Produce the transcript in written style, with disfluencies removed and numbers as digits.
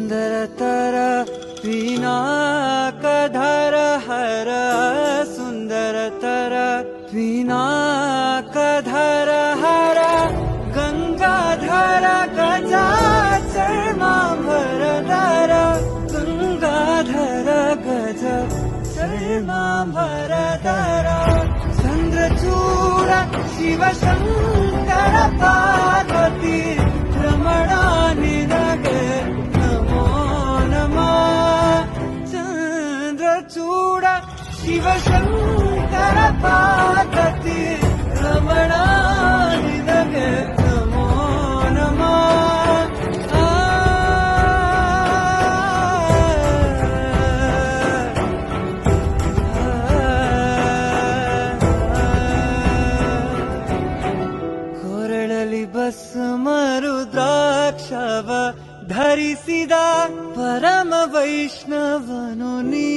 सुंदरतर पिनाकधर हर सुंदरतर पिनाकधर हर गंगाधर गजाचर्मांबरधर गंगाधर गज चर्मांबरधर चंद्रचूड शिवशंकर पार्वती रमणा निनगे नमो नमः चंद्रचूड शिवशंकर पार्वती रमणा निनगे नमो नमः ಕೊರಳಲಿ ಭಸ್ಮ ರುದ್ರಾಕ್ಷವ ಧರಿಸಿದ ಪರಮ ವೈಷ್ಣವನು ನೀ